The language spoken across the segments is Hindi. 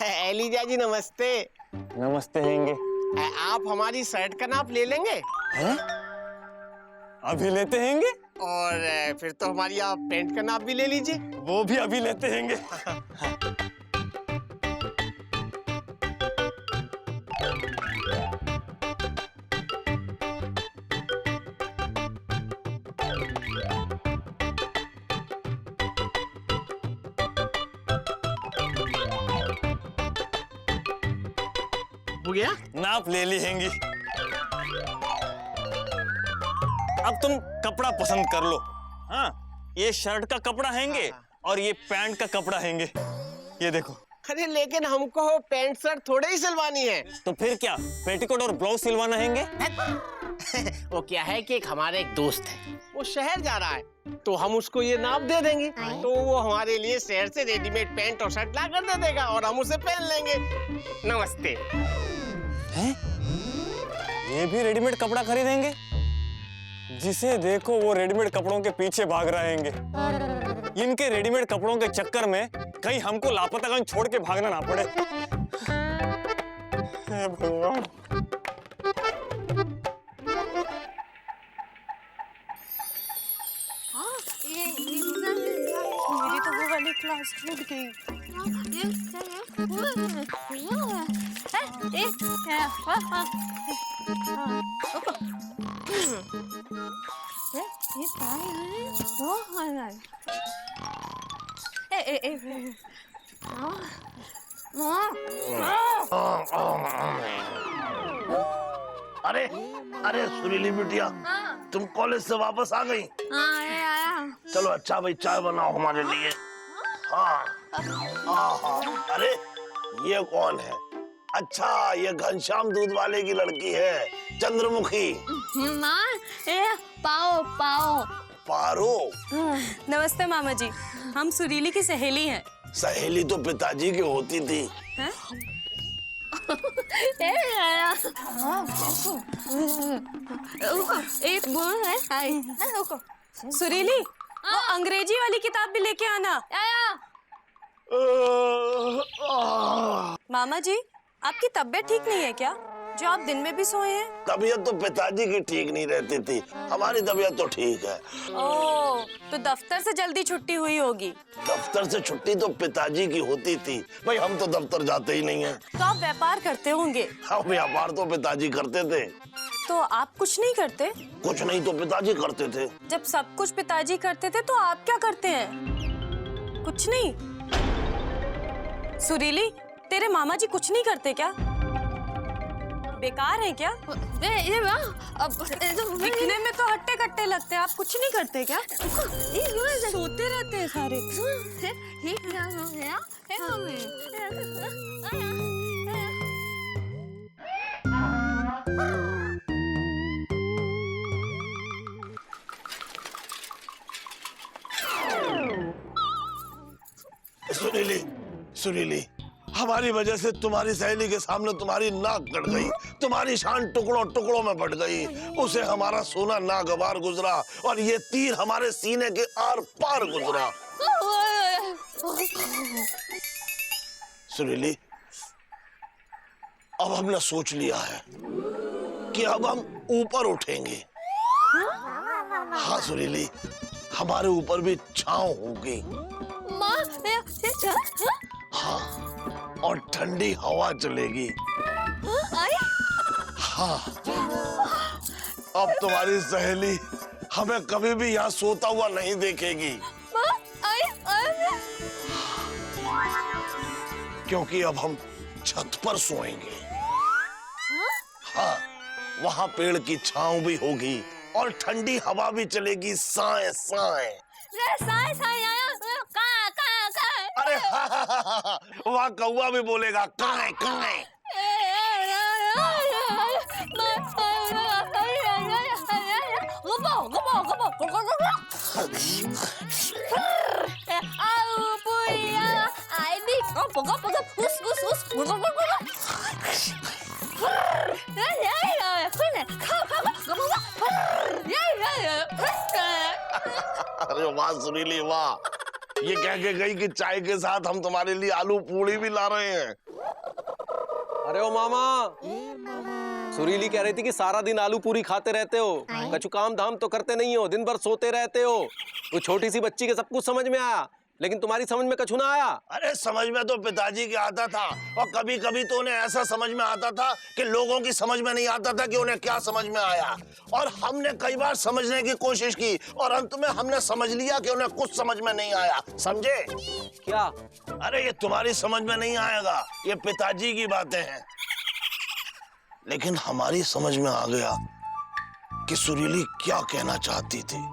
एलिजा जी नमस्ते। नमस्ते हैंगे। आप हमारी शर्ट का नाप ले लेंगे? हैं? अभी लेते हैंगे? और फिर तो हमारी आप पैंट का नाप भी ले लीजिए। वो भी अभी लेते हैंगे। हो गया? नाप ले ली हैंगी। अब तुम कपड़ा पसंद कर लो। हाँ, ये शर्ट का कपड़ा हैंगे और ये पैंट का कपड़ा हैंगे। ये देखो। अरे लेकिन हमको पैंट शर्ट थोड़े ही सिलवानी है। तो फिर क्या, पेटीकोट और ब्लाउज सिलवाना हैंगे? वो क्या है कि हमारे एक दोस्त है, वो शहर जा रहा है, तो हम उसको ये नाप दे देंगे, तो वो हमारे लिए शहर से रेडीमेड पैंट और शर्ट ला कर दे देगा और हम उसे पहन लेंगे। नमस्ते। हैं? ये भी रेडीमेड कपड़ा खरीदेंगे? जिसे देखो वो रेडीमेड कपड़ों के पीछे भाग रहे हैंगे। इनके रेडीमेड कपड़ों के चक्कर में कहीं हमको लापतागंज छोड़ के भागना ना पड़े। हे भगवान। मेरी तो वो वाली क्लास छूट गई। अरे अरे सुरीली बिटिया, तुम कॉलेज से वापस आ गई? चलो अच्छा भाई, चाय बनाओ हमारे लिए। हाँ हाँ। अरे ये कौन है? अच्छा, ये घनश्याम दूध वाले की लड़की है, चंद्रमुखी। पाओ पाओ। पारो? नमस्ते मामा जी, हम सुरीली की सहेली हैं। सहेली तो पिताजी की होती थी। सुरीली, वो अंग्रेजी वाली किताब भी लेके आना। मामा जी, आपकी तबीयत ठीक नहीं है क्या, जो आप दिन में भी सोए हैं? तबीयत तो पिताजी की ठीक नहीं रहती थी, हमारी तबीयत तो ठीक है। ओह, तो दफ्तर से जल्दी छुट्टी हुई होगी। दफ्तर से छुट्टी तो पिताजी की होती थी, भाई हम तो दफ्तर जाते ही नहीं हैं। तो आप व्यापार करते होंगे। हाँ, व्यापार तो पिताजी करते थे। तो आप कुछ नहीं करते? कुछ नहीं तो पिताजी करते थे। जब सब कुछ पिताजी करते थे तो आप क्या करते हैं? कुछ नहीं। सुरीली, तेरे मामा जी कुछ नहीं करते क्या? बेकार है क्या? दिखने में तो हट्टे कट्टे लगते हैं, आप कुछ नहीं करते क्या? सोते रहते हैं सारे। सुरीली, सुरीली, हमारी वजह से तुम्हारी सहेली के सामने तुम्हारी नाक कट गई, तुम्हारी शान टुकड़ों टुकड़ों में बट गई, उसे हमारा सोना नागवार गुजरा और ये तीर हमारे सीने के आर पार गुजरा। सुरीली, अब हमने सोच लिया है कि अब हम ऊपर उठेंगे। हाँ सुरीली, हमारे ऊपर भी छांव होगी। हाँ, और ठंडी हवा चलेगी। हाँ, अब तुम्हारी सहेली हमें कभी भी यहाँ सोता हुआ नहीं देखेगी, क्योंकि अब हम छत पर सोएंगे। हाँ, वहाँ पेड़ की छांव भी होगी और ठंडी हवा भी चलेगी, साए साए। अरे वहाँ कौवा भी बोलेगा, काए काए। अरे वाह सुरीली वाह, ये कह के गई कि चाय के साथ हम तुम्हारे लिए आलू पूड़ी भी ला रहे हैं। अरे ओ मामा, सुरीली कह रही थी कि सारा दिन आलू पूरी खाते रहते हो, कछु काम धाम तो करते नहीं हो, दिन भर सोते रहते हो। वो छोटी सी बच्ची के सब कुछ समझ में आया, लेकिन तुम्हारी समझ में कछु ना आया। अरे समझ में तो पिताजी के आता था, और कभी कभी तो उन्हें ऐसा समझ में आता था कि लोगों की समझ में नहीं आता था कि उन्हें क्या समझ में आया। और हमने कई बार समझने की कोशिश की और अंत में हमने समझ लिया कि उन्हें कुछ समझ में नहीं आया। समझे? क्या? अरे ये तुम्हारी समझ में नहीं आएगा, ये पिताजी की बातें हैं। लेकिन हमारी समझ में आ गया कि सुरीली क्या कहना चाहती थी।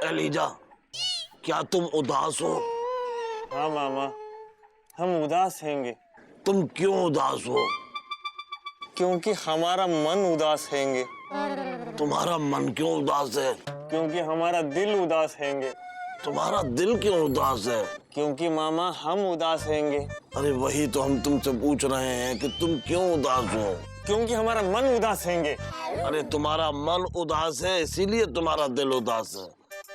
एलिजा, क्या तुम उदास हो? हाँ मामा, हम उदास हैंगे। तुम क्यों उदास हो? क्योंकि हमारा मन उदास हैंगे। तुम्हारा मन क्यों उदास है? क्योंकि हमारा दिल उदास हैंगे। तुम्हारा दिल क्यों उदास है? क्योंकि मामा हम उदास हैंगे। अरे वही तो हम तुमसे पूछ रहे हैं कि तुम क्यों उदास हो? क्योंकि हमारा मन उदास हैंगे। अरे तुम्हारा मन उदास है इसीलिए तुम्हारा दिल उदास है,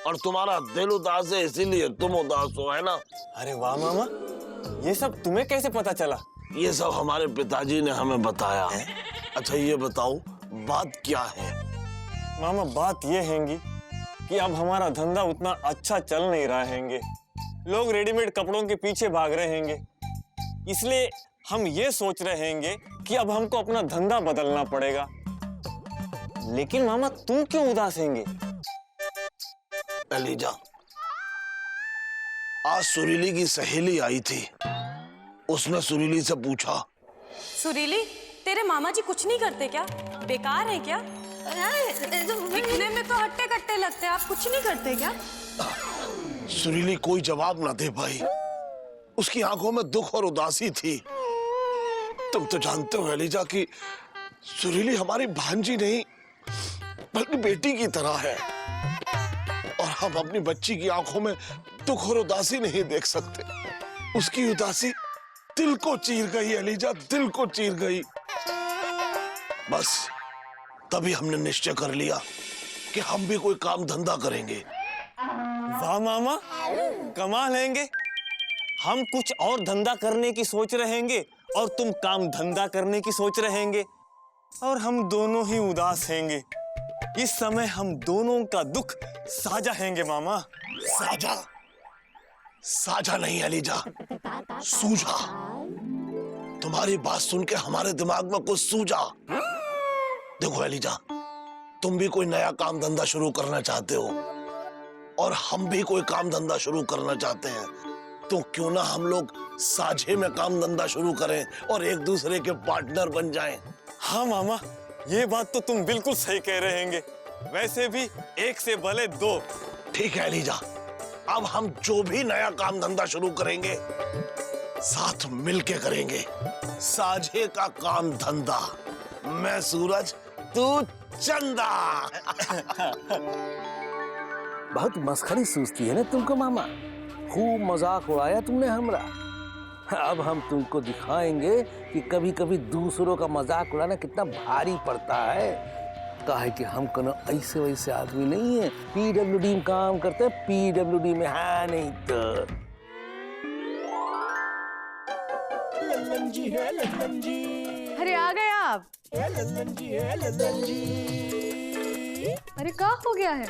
और तुम्हारा दिल उदास है इसीलिए तुम उदास हो, है ना? अरे वाह मामा, ये सब तुम्हें कैसे पता चला? ये सब हमारे पिताजी ने हमें बताया है। अच्छा ये बताओ बात क्या है? मामा बात ये हैंगी कि अब हमारा धंधा उतना अच्छा चल नहीं रहा हैंगे। लोग रेडीमेड कपड़ों के पीछे भाग रहे हैंगे, इसलिए हम ये सोच रहे हैंगे कि अब हमको अपना धंधा बदलना पड़ेगा। लेकिन मामा तुम क्यों उदास हैंगे? एलिजा, आज सुरीली की सहेली आई थी, उसने सुरीली से पूछा, सुरीली, तेरे मामा जी कुछ नहीं करते क्या? बेकार है क्या? दिखने में तो हट्टे कट्टे लगते हैं, आप कुछ नहीं करते क्या? सुरीली कोई जवाब ना दे पाई। उसकी आंखों में दुख और उदासी थी। तुम तो जानते हो एलिजा कि सुरीली हमारी भांजी नहीं बल्कि बेटी की तरह है, और हम अपनी बच्ची की आंखों में दुख और उदासी नहीं देख सकते। उसकी उदासी दिल को चीर गई एलिजा, दिल को चीर गई। बस तभी हमने निश्चय कर लिया कि हम भी कोई काम धंधा करेंगे। वाह मामा, कमाल हैंगे। हम कुछ और धंधा करने की सोच रहेंगे और तुम काम धंधा करने की सोच रहेंगे, और हम दोनों ही उदास हैंगे। इस समय हम दोनों का दुख साझा हैंगे मामा। साझा? साझा नहीं एलिजा, सूझा। तुम्हारी बात सुन के हमारे दिमाग में कुछ सूझा। देखो एलिजा, तुम भी कोई नया काम धंधा शुरू करना चाहते हो और हम भी कोई काम धंधा शुरू करना चाहते हैं, तो क्यों ना हम लोग साझे में काम धंधा शुरू करें और एक दूसरे के पार्टनर बन जाएं। हाँ मामा, ये बात तो तुम बिल्कुल सही कह रहे हैंगे। वैसे भी एक से भले दो। ठीक है एलिजा, अब हम जो भी नया काम धंधा शुरू करेंगे साथ मिलके करेंगे। साझे का काम धंधा, मैं सूरज तू चंदा। बहुत मस्खरी सूझती है ना तुमको मामा। खूब मजाक उड़ाया तुमने हमरा। अब हम तुमको दिखाएंगे कि कभी कभी दूसरों का मजाक उड़ाना कितना भारी पड़ता है। काहे कि हम कोनो ऐसे वैसे आदमी नहीं है, पीडब्ल्यूडी में काम करते हैं, पीडब्ल्यूडी में है नहीं तो। लल्लन जी है लल्लन जी, अरे आ गए आप। लल्लन जी है लल्लन जी। अरे क्या हो गया है?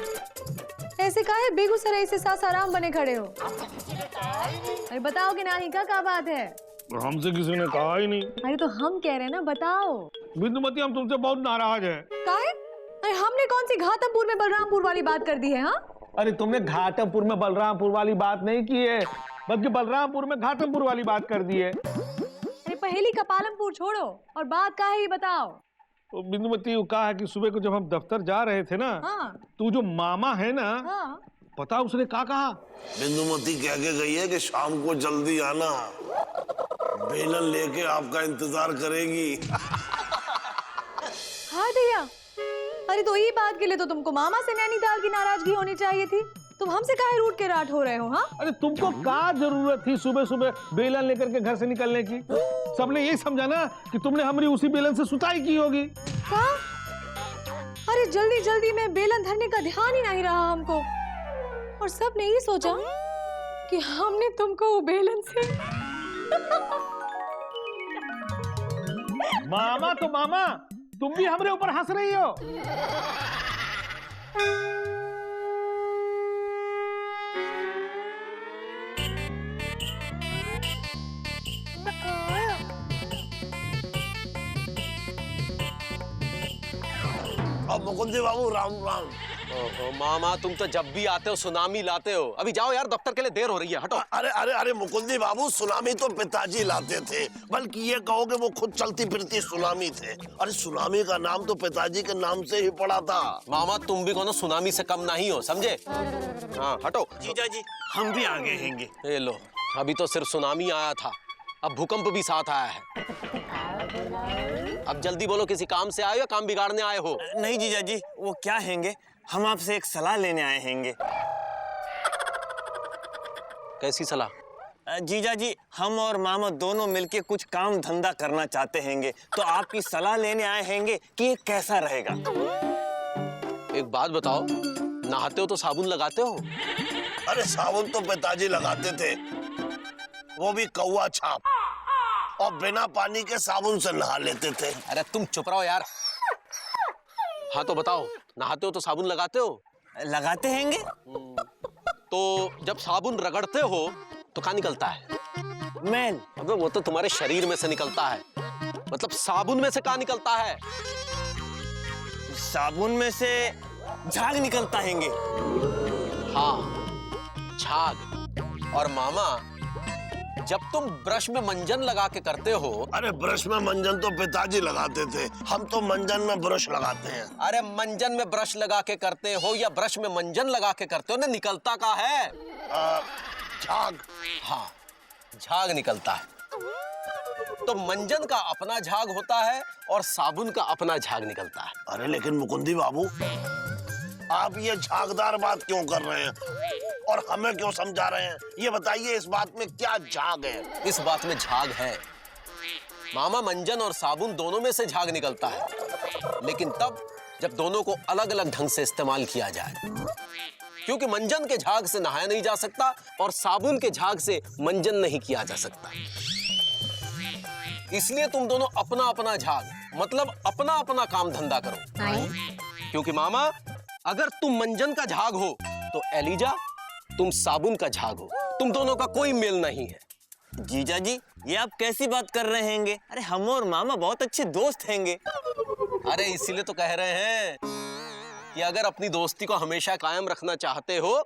ऐसे काहे बेगूसराय से सासाराम बने खड़े हो? अरे बताओ कि नहीं, क्या बात है? हमसे किसी ने कहा ही नहीं। अरे तो हम कह रहे हैं ना, बताओ। बिंदुमती, हम तुमसे बहुत नाराज हैं। काहे? अरे हमने कौन सी घाटमपुर में बलरामपुर वाली बात कर दी है? हाँ, अरे तुमने घाटमपुर में बलरामपुर वाली बात नहीं की है, बल्कि बलरामपुर में घाटमपुर वाली बात कर दी है। अरे पहेली का पालमपुर छोड़ो और बात का ही बताओ। तो बिंदुमती, वो कहा है कि सुबह को जब हम दफ्तर जा रहे थे ना, हाँ। तो जो मामा है ना, हाँ। पता उसने क्या कहा? बिंदुमती कह के गई है कि शाम को जल्दी आना, बेलन लेके आपका इंतजार करेगी। हाँ भैया, अरे तो ये बात के लिए तो तुमको मामा से नैनीताल की नाराजगी होनी चाहिए थी। तुम हमसे काहे रूठ के राट हो रहे हो? हाँ, अरे तुमको क्या जरूरत थी सुबह सुबह बेलन लेकर के घर से निकलने की? सबने यही समझा ना कि तुमने हमारी उसी बेलन से सुताई की होगी। क्या? अरे जल्दी जल्दी में बेलन धरने का ध्यान ही नहीं रहा हमको, और सबने ये सोचा कि हमने तुमको वो बेलन से मामा तो मामा, तुम भी हमारे ऊपर हंस रही हो। अब मुकुंदी बाबू राम राम। ओहो मामा, तुम तो जब भी आते हो सुनामी लाते हो। अभी जाओ यार, दफ्तर के लिए देर हो रही है, हटो। अरे अरे अरे मुकुंदी बाबू, सुनामी तो पिताजी लाते थे, बल्कि ये कहो कि वो खुद चलती फिरती सुनामी थे। अरे सुनामी का नाम तो पिताजी के नाम से ही पड़ा था। मामा तुम भी कोनो सुनामी से कम नहीं हो, समझे? हाँ हटो। जीजा जी हम भी आगे हैंगे। ये लो, अभी तो सिर्फ सुनामी आया था, अब भूकंप भी साथ आया है। अब जल्दी बोलो, किसी काम से आए हो या काम बिगाड़ने आए हो? नहीं जीजा जी, वो क्या हैंगे, हम आपसे एक सलाह लेने आए हैंगे। कैसी सलाह? जीजा जी, हम और मामा दोनों मिलके कुछ काम धंधा करना चाहते हैंगे, तो आपकी सलाह लेने आए हैंगे कि ये कैसा रहेगा। एक बात बताओ, नहाते हो तो साबुन लगाते हो? अरे साबुन तो पिताजी लगाते थे, वो भी कौवा छाप, और बिना पानी के साबुन से नहा लेते थे। अरे तुम चुप रहो यार। हाँ तो बताओ, नहाते हो तो साबुन लगाते हो? लगाते हैंगे। तो जब साबुन रगड़ते हो तो क्या निकलता है? मैल। अबे वो तो तुम्हारे शरीर में से निकलता है, मतलब साबुन में से क्या निकलता है? साबुन में से झाग निकलता हैंगे। हाँ, झाग। और मामा, जब तुम ब्रश में मंजन लगा के करते हो। अरे ब्रश में मंजन तो पिताजी लगाते थे, हम तो मंजन में ब्रश लगाते हैं। अरे मंजन में ब्रश लगा के करते हो या ब्रश में मंजन लगा के करते हो ना, निकलता का है? झाग। हाँ, झाग निकलता है। तो मंजन का अपना झाग होता है और साबुन का अपना झाग निकलता है। अरे लेकिन मुकुंदी बाबू, आप ये झागदार बात क्यों कर रहे हैं और हमें क्यों समझा रहे हैं? ये बताइए, इस बात में क्या झाग है? इस बात में झाग है मामा। मंजन और साबुन दोनों में से झाग निकलता है, लेकिन तब जब दोनों को अलग अलग ढंग से इस्तेमाल किया जाए। क्योंकि मंजन के झाग से नहाया नहीं जा सकता और साबुन के झाग से मंजन नहीं किया जा सकता। इसलिए तुम दोनों अपना अपना झाग, मतलब अपना अपना काम धंधा करो। क्योंकि मामा, अगर तुम मंजन का झाग हो तो एलिजा तुम साबुन का झाग हो। तुम दोनों का कोई मेल नहीं है। जीजा जी, ये आप कैसी बात कर रहे हैंगे? अरे हम और मामा बहुत अच्छे दोस्त हैंगे। अरे इसीलिए तो कह रहे हैं कि अगर अपनी दोस्ती को हमेशा कायम रखना चाहते हो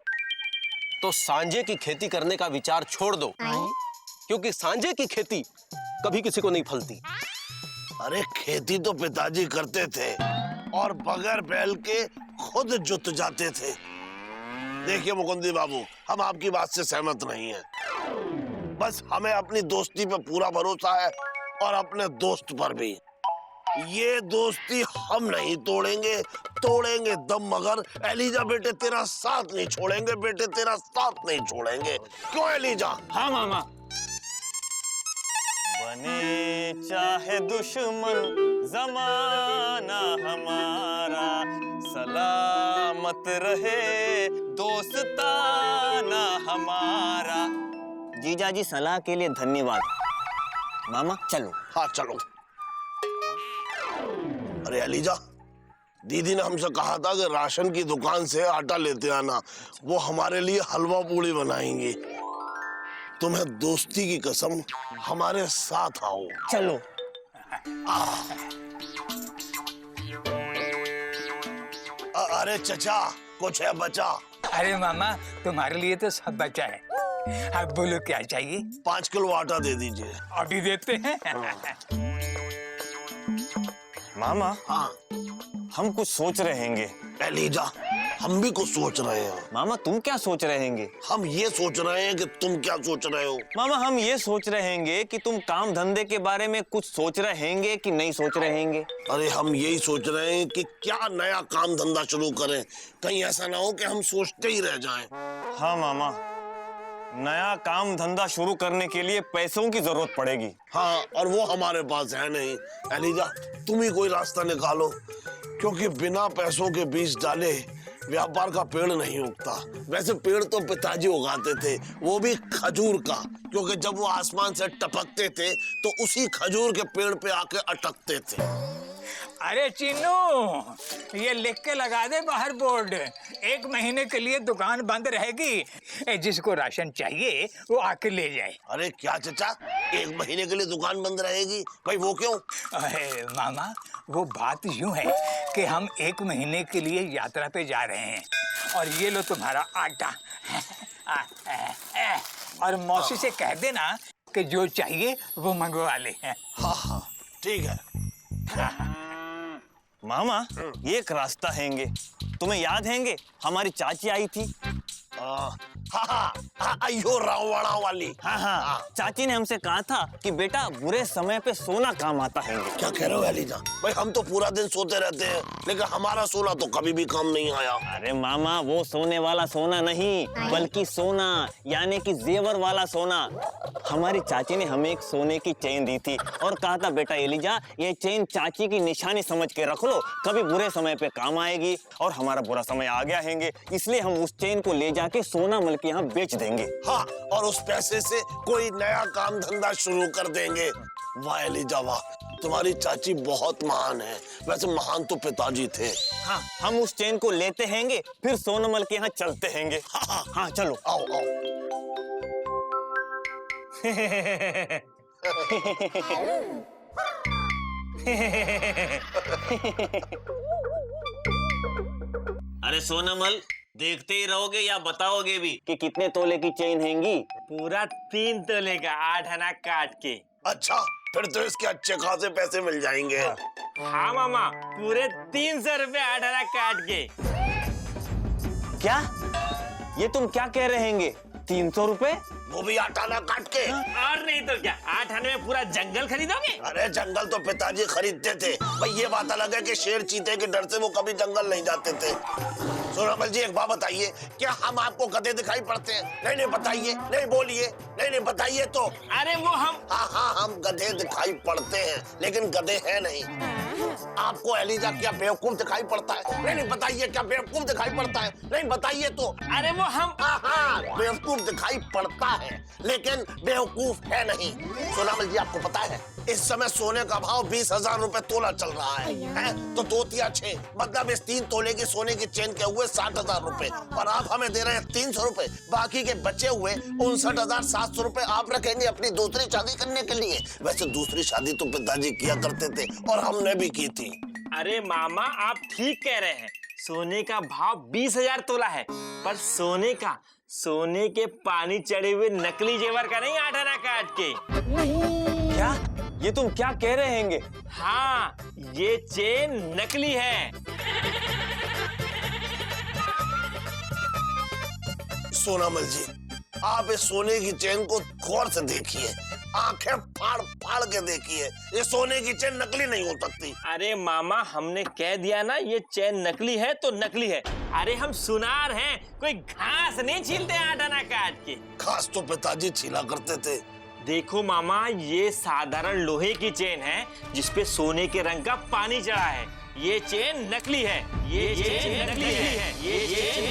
तो सांझे की खेती करने का विचार छोड़ दो, क्योंकि सांझे की खेती कभी किसी को नहीं फलती। अरे खेती तो पिताजी करते थे और बगैर बैल के खुद जुत जाते थे। देखिए मुकुंदी बाबू, हम आपकी बात से सहमत नहीं हैं। बस हमें अपनी दोस्ती पे पूरा भरोसा है और अपने दोस्त पर भी। ये दोस्ती हम नहीं तोड़ेंगे, तोड़ेंगे दम मगर। एलिजा बेटे तेरा साथ नहीं छोड़ेंगे, बेटे तेरा साथ नहीं छोड़ेंगे। क्यों एलिजा? हाँ मामा। बने चाहे दुश्मन जमाना हमारा, सलामत रहे दोस्ताना हमारा। जीजा जी, सलाह के लिए धन्यवाद। मामा चलो। हाँ चलो। अरे एलिजा, दीदी ने हमसे कहा था कि राशन की दुकान से आटा लेते आना, वो हमारे लिए हलवा पूड़ी बनाएंगी। तुम्हें दोस्ती की कसम, हमारे साथ आओ। चलो। अरे चचा, कुछ है बचा? अरे मामा, तुम्हारे लिए तो सब बचा है। अब बोलो क्या चाहिए? 5 किलो आटा दे दीजिए। अभी देते हैं। मामा, हाँ हम कुछ सोच रहे हैंगे। एलिजा, हम भी कुछ सोच रहे हैं। मामा तुम क्या सोच रहे होंगे? हम ये सोच रहे हैं कि तुम क्या सोच रहे हो। मामा हम ये सोच रहे होंगे कि तुम काम धंधे के बारे में कुछ सोच रहे होंगे कि नहीं सोच रहे होंगे। अरे हम यही सोच रहे हैं कि क्या नया काम धंधा शुरू करें, कहीं ऐसा ना हो कि हम सोचते ही रह जाएं। हाँ मामा, नया काम धंधा शुरू करने के लिए पैसों की जरूरत पड़ेगी। हाँ, और वो हमारे पास है नहीं। एलिजा तुम ही कोई रास्ता निकालो, क्योंकि बिना पैसों के बीज डाले व्यापार का पेड़ नहीं उगता। वैसे पेड़ तो पिताजी उगाते थे, वो भी खजूर का, क्योंकि जब वो आसमान से टपकते थे तो उसी खजूर के पेड़ पे आके अटकते थे। अरे चिन्नू, ये लिख के लगा दे बाहर बोर्ड, 1 महीने के लिए दुकान बंद रहेगी। जिसको राशन चाहिए वो आके ले जाए। अरे क्या चचा, 1 महीने के लिए दुकान बंद रहेगी? भाई वो क्यों? अरे मामा, वो बात यूं है कि हम 1 महीने के लिए यात्रा पे जा रहे हैं, और ये लो तुम्हारा आटा। और मौसी से कह देना कि जो चाहिए वो मंगवा ले। हाँ हाँ ठीक है। मामा एक रास्ता हैंगे, तुम्हें याद हैंगे हमारी चाची आई थी? यो रावणा वाली। हाँ, चाची ने हमसे कहा था कि बेटा बुरे समय पे सोना काम आता है। क्या कह रहे हो एलिजा? भाई हम तो पूरा दिन सोते रहते हैं, लेकिन हमारा सोना तो कभी भी काम नहीं आया। अरे मामा वो सोने वाला सोना नहीं, बल्कि सोना यानी कि जेवर वाला सोना। हमारी चाची ने हमें एक सोने की चेन दी थी और कहा था बेटा एलिजा ये चेन चाची की निशानी समझ के रख लो, कभी बुरे समय पे काम आएगी। और हमारा बुरा समय आ गया हैंगे, इसलिए हम उस चेन को ले जाके सोना मल के यहाँ बेच देंगे। हाँ, और उस पैसे से कोई नया काम धंधा शुरू कर देंगे। वाह एलिजा वाह, तुम्हारी चाची बहुत महान है। वैसे महान तो पिताजी थे। हाँ, हम उस चेन को लेते हैंगे, फिर सोनमल के यहाँ चलते हैंगे। हाँ चलो आओ आओ। अरे सोनमल देखते ही रहोगे या बताओगे भी कि कितने तोले की चेन हैंगी? पूरा 3 तोले का 8 आना काट के। अच्छा, फिर तो इसके अच्छे खासे पैसे मिल जाएंगे। हाँ मामा, पूरे 300 रुपए 8 आना काट के। क्या? ये तुम क्या कह रहे हैंगे? 300 रुपए? वो भी 8 आना काट के? और नहीं तो क्या, 8 आने में पूरा जंगल खरीदोगे? अरे जंगल तो पिताजी खरीदते थे भाई, ये बात अलग है कि शेर चीते के डर से वो कभी जंगल नहीं जाते थे। सोनमल जी एक बात बताइए, क्या हम आपको गधे दिखाई पड़ते हैं? नहीं नहीं बताइए, नहीं बोलिए, नहीं नहीं बताइए तो। अरे वो हम हाँ हम गधे दिखाई पड़ते हैं, लेकिन गधे हैं नहीं। आपको एलिजा क्या बेवकूफ दिखाई पड़ता है? नहीं नहीं बताइए, क्या बेवकूफ दिखाई पड़ता है? नहीं बताइए तो। अरे वो हम हाँ बेवकूफ दिखाई पड़ता है, लेकिन बेवकूफ है नहीं। सोनमल जी आपको पता है इस समय सोने का भाव 20,000 रुपए तोला चल रहा है? तो 2 तिया 6, मतलब इस 3 तोले की सोने की चेन के हुए 60,000 रुपए, और आप हमें दे रहे हैं 300 रुपए। बाकी के बचे हुए 59,700 रुपए आप रखेंगे अपनी दूसरी शादी करने के लिए। वैसे दूसरी शादी तो पिताजी किया करते थे और हमने भी की थी। अरे मामा आप ठीक कह रहे हैं, सोने का भाव 20,000 तोला है, पर सोने के पानी चढ़े हुए नकली जेवर का नहीं 8 आना काट के। क्या? ये तुम क्या कह रहे हैंगे? हाँ, ये चेन नकली है। सोनमल जी आप इस सोने की चेन को गौर से देखिए, आंखें फाड़ फाड़ के देखिए, ये सोने की चेन नकली नहीं हो सकती। अरे मामा हमने कह दिया ना ये चेन नकली है तो नकली है। अरे हम सुनार हैं, कोई घास नहीं छीलते 8 आना काट के। घास तो पिताजी छीला करते थे। देखो मामा ये साधारण लोहे की चेन है जिसपे सोने के रंग का पानी चढ़ा है। ये चेन नकली है, ये चेन नकली है, ये चेन